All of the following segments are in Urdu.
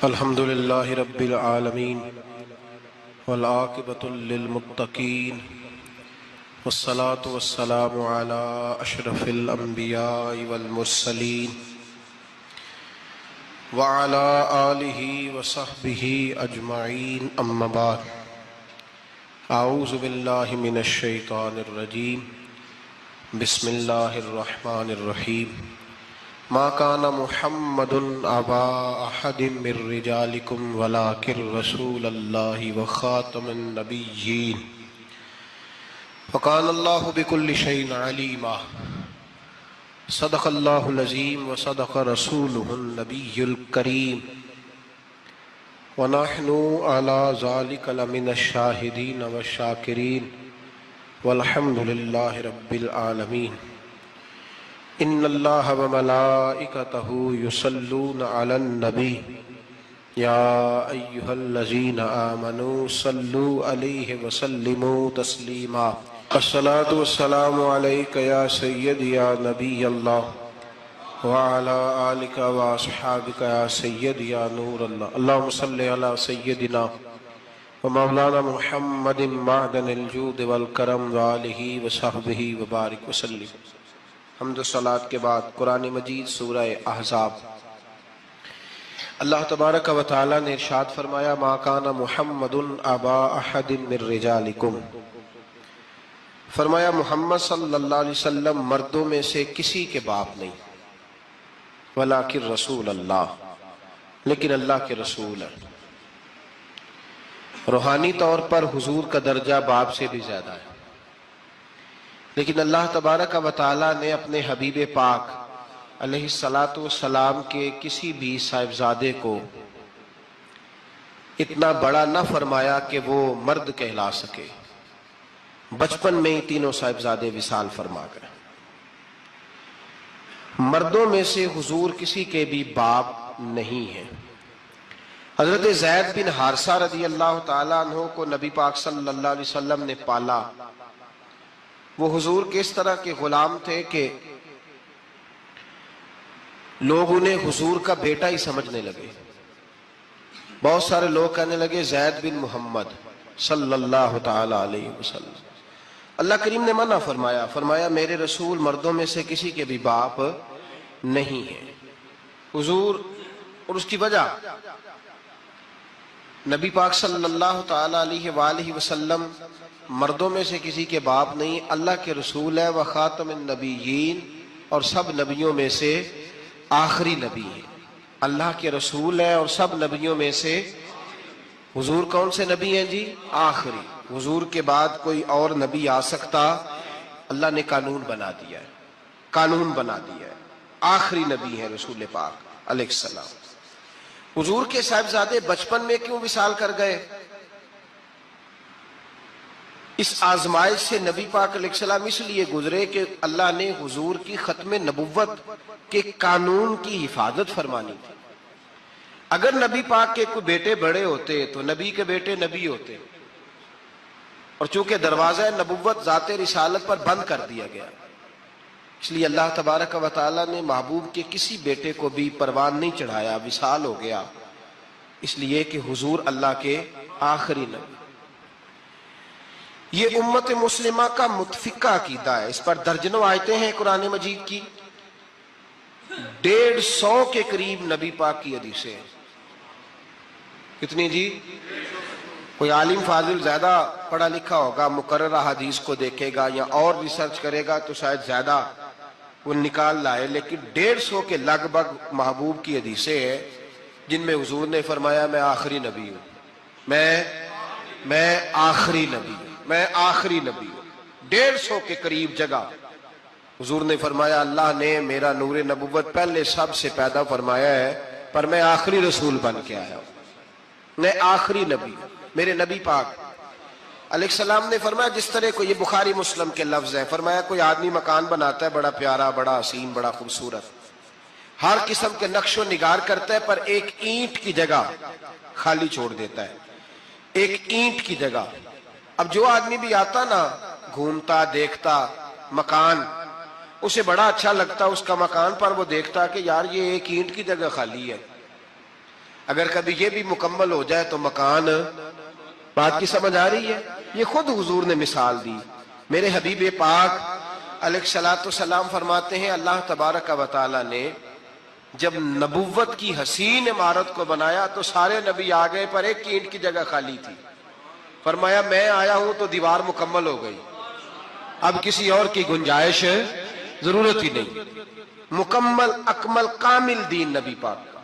الحمد للہ رب العالمین والعاقبۃ للمتقین والصلاة والسلام علی اشرف الانبیاء والمرسلین وعلی آلہ وصحبہ اجمعین اما بعد اعوذ باللہ من الشیطان الرجیم بسم اللہ الرحمن الرحیم ما كان محمد ابا احد من رجالكم ولكن رسول الله وخاتم النبيين وكان الله بكل شيء عليما صدق الله العظيم وصدق رسوله النبي الكريم ونحن على ذلك لمن الشاهدين والشاكرين والحمد لله رب العالمين ان اللہ وملائکتہ یصلون علی النبی یا ایہا الذین آمنوا صلوا علیہ وسلموا تسلیما الصلاة والسلام علیک یا سید یا نبی اللہ وعلی آلک واصحابک یا سید یا نور اللہ اللہم صلی علی سیدنا ومولانا محمد معدن الجود والکرم وآلہ وصحبہ وبارک وسلم۔ حمد و صلاۃ کے بعد قرآن مجید سورہ احزاب۔ اللہ تبارک و تعالی نے ارشاد فرمایا ما کان محمد ابا احد من رجالکم، فرمایا محمد صلی اللہ علیہ وسلم مردوں میں سے کسی کے باپ نہیں، ولیکن رسول اللہ، لیکن اللہ کے رسول ہے۔ روحانی طور پر حضور کا درجہ باپ سے بھی زیادہ ہے، لیکن اللہ تبارک و تعالیٰ نے اپنے حبیب پاک علیہ السلام کے کسی بھی صاحبزادے کو اتنا بڑا نہ فرمایا کہ وہ مرد کہلا سکے۔ بچپن میں ہی تینوں صاحبزادے وصال فرما گئے۔ مردوں میں سے حضور کسی کے بھی باپ نہیں ہیں۔ حضرت زید بن حارثہ رضی اللہ تعالیٰ عنہ کو نبی پاک صلی اللہ علیہ وسلم نے پالا۔ وہ حضور کے اس طرح کے غلام تھے کہ لوگ انہیں حضور کا بیٹا ہی سمجھنے لگے۔ بہت سارے لوگ کہنے لگے زید بن محمد صلی اللہ تعالی علیہ وسلم۔ اللہ کریم نے منع فرمایا، فرمایا میرے رسول مردوں میں سے کسی کے بھی باپ نہیں ہیں۔ حضور اور اس کی وجہ نبی پاک صلی اللہ تعالی علیہ وآلہ وسلم مردوں میں سے کسی کے باپ نہیں، اللہ کے رسول ہے، وخاتم النبیین، اور سب نبیوں میں سے آخری نبی ہے۔ اللہ کے رسول ہے اور سب نبیوں میں سے حضور کون سے نبی ہیں جی؟ آخری۔ حضور کے بعد کوئی اور نبی آ سکتا؟ اللہ نے قانون بنا دیا ہے، قانون بنا دیا ہے، آخری نبی ہے رسول پاک علیہ السلام۔ حضور کے صاحبزادے بچپن میں کیوں وصال کر گئے؟ اس آزمائش سے نبی پاک علیہ السلام اس لیے گزرے کہ اللہ نے حضور کی ختم نبوت کے قانون کی حفاظت فرمانی تھی۔ اگر نبی پاک کے کوئی بیٹے بڑے ہوتے تو نبی کے بیٹے نبی ہوتے، اور چونکہ دروازہ نبوت ذات رسالت پر بند کر دیا گیا، اس لیے اللہ تبارک و تعالی نے محبوب کے کسی بیٹے کو بھی پروان نہیں چڑھایا، وصال ہو گیا، اس لیے کہ حضور اللہ کے آخری نبی۔ یہ امت مسلمہ کا متفقہ عقیدہ ہے، اس پر درجنوں آیتیں ہیں قرآن مجید کی، 150 کے قریب نبی پاک کی حدیثیں ہیں۔ کتنی جی؟ کوئی عالم فاضل زیادہ پڑھا لکھا ہوگا، مقررہ حدیث کو دیکھے گا یا اور ریسرچ کرے گا تو شاید زیادہ وہ نکال لائے، لیکن 150 کے لگ بھگ محبوب کی حدیثیں ہیں جن میں حضور نے فرمایا میں آخری نبی ہوں، میں آخری نبی ہوں، میں آخری نبی ہوں۔ 150 کے قریب جگہ حضور نے فرمایا اللہ نے میرا نور نبوت پہلے سب سے پیدا فرمایا ہے، پر میں آخری رسول بن کے آیا ہوں، میں آخری نبی ہوں۔ میرے نبی پاک علیہ السلام نے فرمایا، جس طرح کو یہ بخاری مسلم کے لفظ ہیں، فرمایا کوئی آدمی مکان بناتا ہے بڑا پیارا، بڑا حسین، بڑا خوبصورت، ہر قسم کے نقش و نگار کرتا ہے، پر ایک اینٹ کی جگہ خالی چھوڑ دیتا ہے، ایک اینٹ کی جگہ۔ اب جو آدمی بھی آتا نا، گھومتا دیکھتا مکان، اسے بڑا اچھا لگتا اس کا مکان، پر وہ دیکھتا کہ یار یہ ایک اینٹ کی جگہ خالی ہے، اگر کبھی یہ بھی مکمل ہو جائے تو مکان، بات کی سمجھ آ رہی ہے؟ یہ خود حضور نے مثال دی۔ میرے حبیب پاک علیہ الصلوۃ والسلام فرماتے ہیں اللہ تبارک و تعالی نے جب نبوت کی حسین عمارت کو بنایا تو سارے نبی آ گئے پر ایک اینٹ کی جگہ خالی تھی۔ فرمایا میں آیا ہوں تو دیوار مکمل ہو گئی، اب کسی اور کی گنجائش ضرورت ہی نہیں۔ مکمل اکمل کامل دین نبی پاک کا۔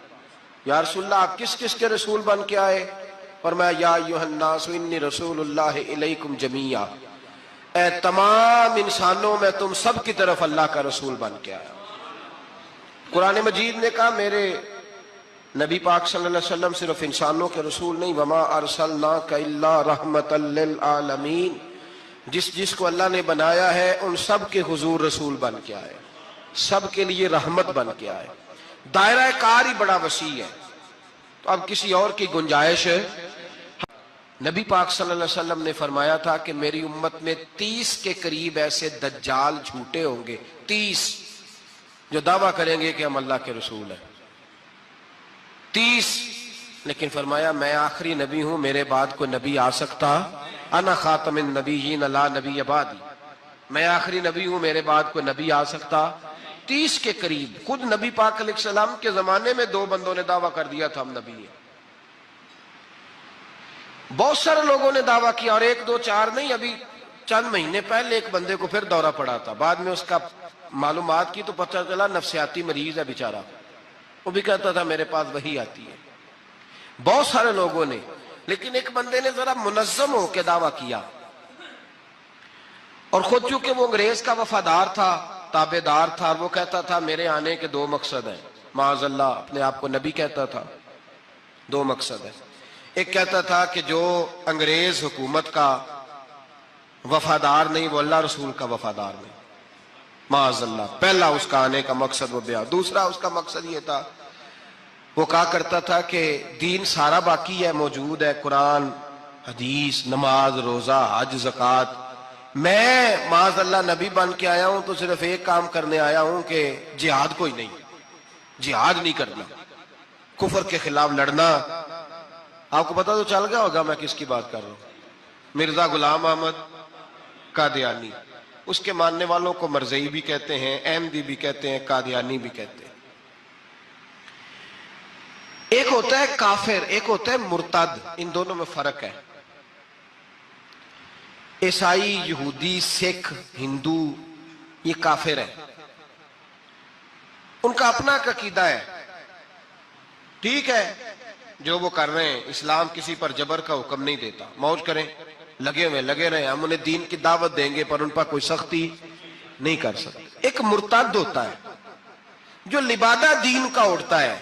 یا رسول اللہ آپ کس کس کے رسول بن کے آئے؟ فرمایا یا ایھا الناس انی رسول اللہ الیکم جمیعا، اے تمام انسانوں میں تم سب کی طرف اللہ کا رسول بن کے آیا۔ قرآن مجید نے کہا میرے نبی پاک صلی اللہ علیہ وسلم صرف انسانوں کے رسول نہیں، وما ارسلناک الا رحمتا للعالمین، جس جس کو اللہ نے بنایا ہے ان سب کے حضور رسول بن کے آئے، سب کے لیے رحمت بن کے آئے۔ دائرہ کار ہی بڑا وسیع ہے، تو اب کسی اور کی گنجائش ہے؟ نبی پاک صلی اللہ علیہ وسلم نے فرمایا تھا کہ میری امت میں 30 کے قریب ایسے دجال جھوٹے ہوں گے، 30 جو دعویٰ کریں گے کہ ہم اللہ کے رسول ہیں، 30۔ لیکن فرمایا میں آخری نبی ہوں، میرے بعد کوئی نبی آ سکتا، انا خاتم النبیین لا نبی بعدی، میں آخری نبی ہوں، میرے بعد کوئی نبی آ سکتا۔ 30 کے قریب۔ خود نبی پاک علیہ السلام کے زمانے میں 2 بندوں نے دعویٰ کر دیا تھا ہم نبی ہیں۔ بہت سارے لوگوں نے دعویٰ کیا، اور 1 2 4 نہیں، ابھی چند مہینے پہلے ایک بندے کو پھر دورہ پڑا تھا، بعد میں اس کا معلومات کی تو پتہ چلا نفسیاتی مریض ہے بیچارہ، وہ بھی کہتا تھا میرے پاس وحی آتی ہے۔ بہت سارے لوگوں نے، لیکن ایک بندے نے ذرا منظم ہو کے دعویٰ کیا، اور خود چونکہ وہ انگریز کا وفادار تھا، تابع دار تھا، اور وہ کہتا تھا میرے آنے کے 2 مقصد ہیں، معاذ اللہ اپنے آپ کو نبی کہتا تھا، 2 مقصد ہیں۔ ایک کہتا تھا کہ جو انگریز حکومت کا وفادار نہیں وہ اللہ رسول کا وفادار نہیں، معاذ اللہ۔ پہلا اس کا آنے کا مقصد وہ بیان۔ دوسرا اس کا مقصد یہ تھا، وہ کہا کرتا تھا کہ دین سارا باقی ہے، موجود ہے، قرآن، حدیث، نماز، روزہ، حج، زکوٰۃ، میں معاذ اللہ نبی بن کے آیا ہوں تو صرف ایک کام کرنے آیا ہوں کہ جہاد کوئی نہیں، جہاد نہیں کرنا، کفر کے خلاف لڑنا۔ آپ کو پتہ تو چل گیا ہوگا میں کس کی بات کر رہا ہوں، مرزا غلام احمد قادیانی۔ اس کے ماننے والوں کو مرزئی بھی کہتے ہیں، احمدی بھی کہتے ہیں، قادیانی بھی کہتے ہیں۔ ایک ہوتا ہے کافر، ایک ہوتا ہے مرتد، ان دونوں میں فرق ہے۔ عیسائی، یہودی، سکھ، ہندو یہ کافر ہیں، ان کا اپنا عقیدہ ہے، ٹھیک ہے جو وہ کر رہے ہیں، اسلام کسی پر جبر کا حکم نہیں دیتا، موج کریں، لگے رہے، ہم انہیں دین کی دعوت دیں گے پر ان پر کوئی سختی نہیں کر سکتے۔ ایک مرتد ہوتا ہے جو لبادہ دین کا اڑتا ہے،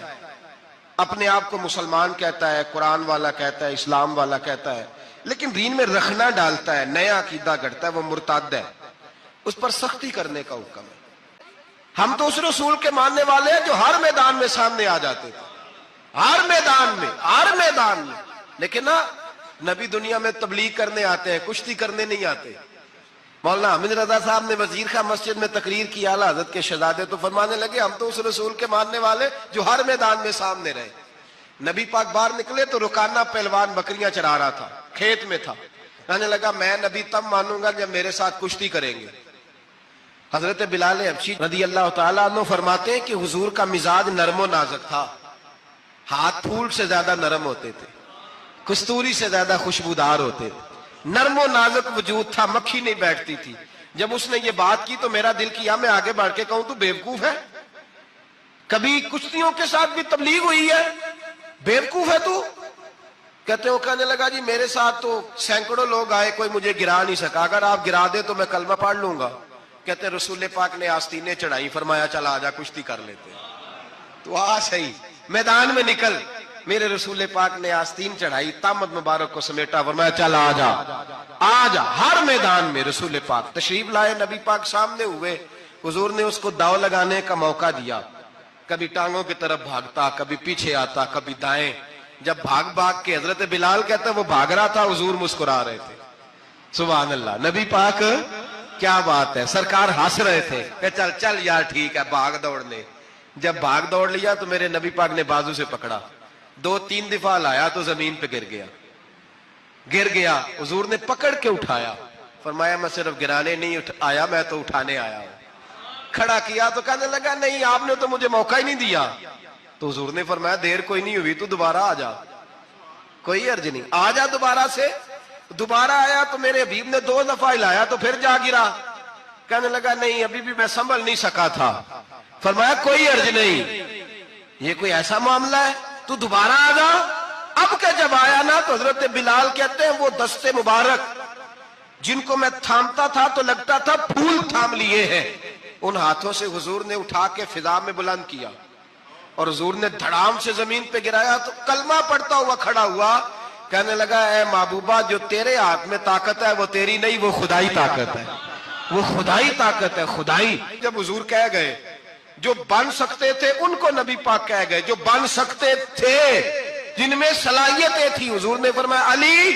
اپنے آپ کو مسلمان کہتا ہے، قرآن والا کہتا ہے، اسلام والا کہتا ہے، لیکن دین میں رکھنا ڈالتا ہے، نیا عقیدہ گھڑتا ہے، وہ مرتد ہے، اس پر سختی کرنے کا حکم ہے۔ ہم تو اس رسول کے ماننے والے ہیں جو ہر میدان میں سامنے آ جاتے تھے، ہر میدان میں، لیکن نا نبی دنیا میں تبلیغ کرنے آتے ہیں، کشتی کرنے نہیں آتے۔ مولانا حامد رضا صاحب نے وزیر خان مسجد میں تقریر کی، اعلیٰ حضرت کے شہزادے تو فرمانے لگے ہم تو اس رسول کے ماننے والے جو ہر میدان میں سامنے رہے۔ نبی پاک باہر نکلے تو رکانہ پہلوان بکریاں چرا رہا تھا، کھیت میں تھا، کہنے لگا میں نبی تب مانوں گا جب میرے ساتھ کشتی کریں گے۔ حضرت بلال حبشی رضی اللہ تعالیٰ عنہ فرماتے ہیں کہ حضور کا مزاج نرم و نازک تھا، ہاتھ پھول سے زیادہ نرم ہوتے تھے، کستوری سے زیادہ خوشبودار ہوتے تھے، نرم و نازک وجود تھا، مکھی نہیں بیٹھتی تھی۔ جب اس نے یہ بات کی تو میرا دل کیا میں آگے بڑھ کے کہوں تو بیوقوف ہے، کبھی کشتیوں کے ساتھ بھی تبلیغ ہوئی ہے، بیوقوف ہے تو؟ کہتے ہو، کہنے لگا جی میرے ساتھ تو سینکڑوں لوگ آئے، کوئی مجھے گرا نہیں سکا، اگر آپ گرا دے تو میں کلمہ پڑھ لوں گا۔ کہتے رسول پاک نے آستینیں چڑھائی، فرمایا چل آجا کشتی کر لیتے، تو آ صحیح میدان میں نکل۔ میرے رسول پاک نے آستین چڑھائی، تامت مبارک کو سمیٹا، فرمایا چل آجا آجا۔ ہر میدان میں رسول پاک تشریف لائے، نبی پاک سامنے ہوئے، حضور نے اس کو داؤ لگانے کا موقع دیا، کبھی ٹانگوں کی طرف بھاگتا، کبھی پیچھے آتا، کبھی دائیں۔ جب بھاگ کے حضرت بلال کہتا وہ بھاگ رہا تھا، حضور مسکرا رہے تھے، سبحان اللہ۔ نبی پاک کیا بات ہے، سرکار ہنس رہے تھے کہ چل چل یار ٹھیک ہے، بھاگ دوڑ لے۔ جب بھاگ دوڑ لیا تو میرے نبی پاک نے بازو سے پکڑا، 2-3 دفعہ لایا تو زمین پہ گر گیا. حضور نے پکڑ کے اٹھایا, فرمایا میں صرف گرانے نہیں آیا, میں تو اٹھانے آیا ہوں. کھڑا کیا تو کہنے لگا نہیں آپ نے تو مجھے موقع ہی نہیں دیا. تو حضور نے فرمایا دیر کوئی نہیں ہوئی, تو دوبارہ آ جا, کوئی عرض نہیں, آ جا دوبارہ سے. دوبارہ آیا تو میرے حبیب نے 2 دفعہ ہلایا تو پھر جا گرا. کہنے لگا نہیں ابھی بھی میں سنبھل نہیں سکا تھا. فرمایا کوئی عرض نہیں, یہ کوئی ایسا معاملہ ہے, تو دوبارہ آ جا. اب کہ جب آیا نا تو حضرت بلال کہتے ہیں وہ دستے مبارک جن کو میں تھامتا تھا تو لگتا تھا پھول تھام لیے ہیں, ان ہاتھوں سے حضور نے اٹھا کے فضا میں بلند کیا اور حضور نے دھڑام سے زمین پہ گرایا تو کلمہ پڑھتا ہوا کھڑا ہوا. کہنے لگا اے محبوبہ جو تیرے ہاتھ میں طاقت ہے وہ تیری نہیں, وہ خدائی طاقت ہے, وہ خدائی طاقت ہے, خدائی. جب حضور کہہ گئے جو بن سکتے تھے ان کو نبی پاک کہہ گئے, جو بن سکتے تھے جن میں صلاحیتیں تھی, حضور نے فرمایا علی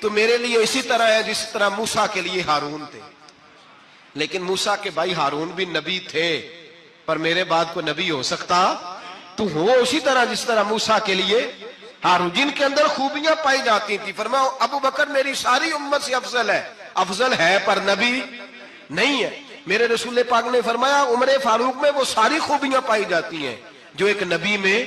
تو میرے لیے اسی طرح ہے جس طرح موسیٰ کے لیے ہارون تھے. لیکن موسیٰ کے بھائی ہارون بھی نبی تھے, پر میرے بعد کو نبی ہو سکتا تو ہو اسی طرح جس طرح موسیٰ کے لیے ہارون, جن کے اندر خوبیاں پائی جاتی تھی. فرمایا ابو بکر میری ساری امت سے افضل ہے پر نبی نہیں ہے. میرے رسول پاک نے فرمایا عمر فاروق میں وہ ساری خوبیاں پائی جاتی ہیں جو ایک نبی میں.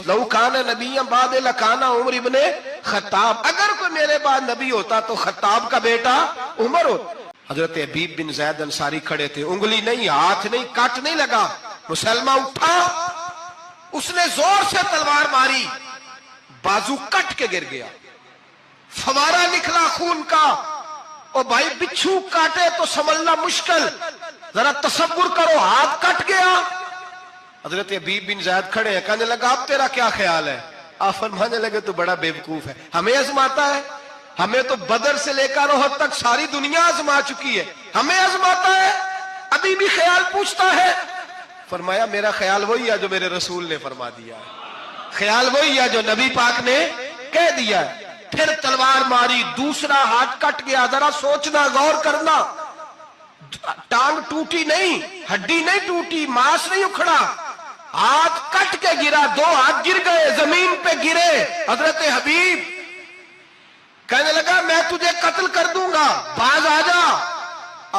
لو کان نبی بعد لکان عمر ابن خطاب, اگر کوئی میرے بعد نبی ہوتا تو خطاب کا بیٹا عمر ہوتا. حضرت حبیب بن زید انصاری کھڑے تھے, انگلی نہیں, ہاتھ نہیں, کٹ نہیں لگا. مسلمہ اٹھا, اس نے زور سے تلوار ماری, بازو کٹ کے گر گیا, فوارہ نکلا خون کا. اور بھائی بچھو کاٹے تو سنبھلنا مشکل, ذرا تصور کرو ہاتھ کٹ گیا. حضرت حبیب بن زید کھڑے ہیں, کہنے لگا اب تیرا کیا خیال ہے؟ آپ فرمانے لگے تو بڑا بیوقوف ہے, ہمیں آزماتا ہے, ہمیں تو بدر سے لے کر احد تک ساری دنیا آزما چکی ہے, ہمیں آزماتا ہے, ابھی بھی خیال پوچھتا ہے. فرمایا میرا خیال وہی ہے جو میرے رسول نے فرما دیا ہے, خیال وہی ہے جو نبی پاک نے کہہ دیا ہے. پھر تلوار ماری, دوسرا ہاتھ کٹ گیا. ذرا سوچنا, غور کرنا, ٹانگ ٹوٹی نہیں, ہڈی نہیں ٹوٹی, ماس نہیں اکھڑا, ہاتھ کٹ کے گرا, 2 ہاتھ گر گئے, زمین پہ گرے. حضرت حبیب کہنے لگا میں تجھے قتل کر دوں گا, باز آ جا.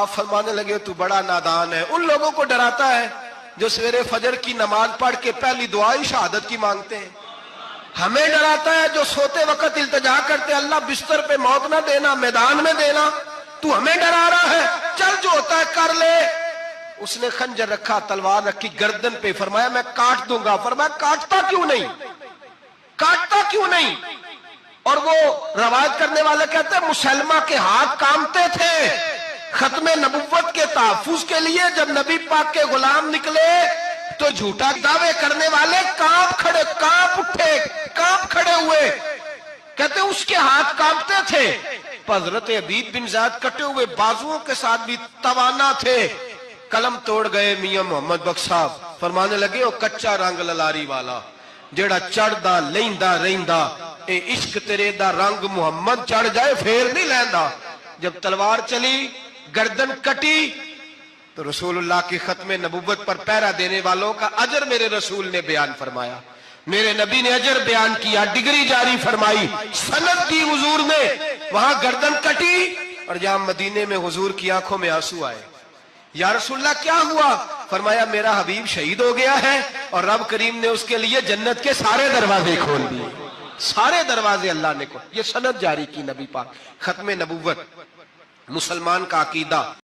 آپ فرمانے لگے تو بڑا نادان ہے. ان لوگوں کو ڈراتا ہے جو سویرے فجر کی نماز پڑھ کے پہلی دعائی شہادت کی مانگتے ہیں. ہمیں ڈراتا ہے جو سوتے وقت التجا کرتے اللہ بستر پہ موت نہ دینا, میدان میں دینا. تو ہمیں ڈرا رہا ہے, چل جو ہوتا ہے کر لے. اس نے خنجر رکھا, تلوار رکھی گردن پہ, فرمایا میں کاٹ دوں گا. فرمایا کاٹتا کیوں نہیں, کاٹتا کیوں نہیں. اور وہ روایت کرنے والے کہتے ہیں مسلمہ کے ہاتھ کامتے تھے ختم نبوت کے تحفظ کے لیے. جب نبی پاک کے غلام نکلے تو جھوٹا دعوے کرنے والے کانپ اٹھے, کانپ کھڑے ہوئے. کہتے اس کے ہاتھ کانپتے تھے. حضرت حبیب بن زید کٹے ہوئے بازوؤں کے ساتھ بھی توانا تھے. قلم توڑ گئے میاں محمد بخش صاحب, فرمانے لگے وہ کچا رنگ للاری والا جیڑا چڑھدا لیندا رہندا, اے عشق تیرے دا رنگ محمد چڑھ جائے پھر نہیں لیندا. جب تلوار چلی, گردن کٹی, تو رسول اللہ کی ختم نبوت پر پہرا دینے والوں کا اجر میرے رسول نے بیان فرمایا, میرے نبی نے اجر بیان کیا, ڈگری جاری فرمائی, سند دی حضور نے. وہاں گردن کٹی اور جہاں مدینے میں حضور کی آنکھوں میں آنسو آئے. یا رسول اللہ کیا ہوا؟ فرمایا میرا حبیب شہید ہو گیا ہے اور رب کریم نے اس کے لیے جنت کے سارے دروازے کھول دیے, سارے دروازے اللہ نے کھول. یہ سند جاری کی نبی پاک. ختم نبوت مسلمان کا عقیدہ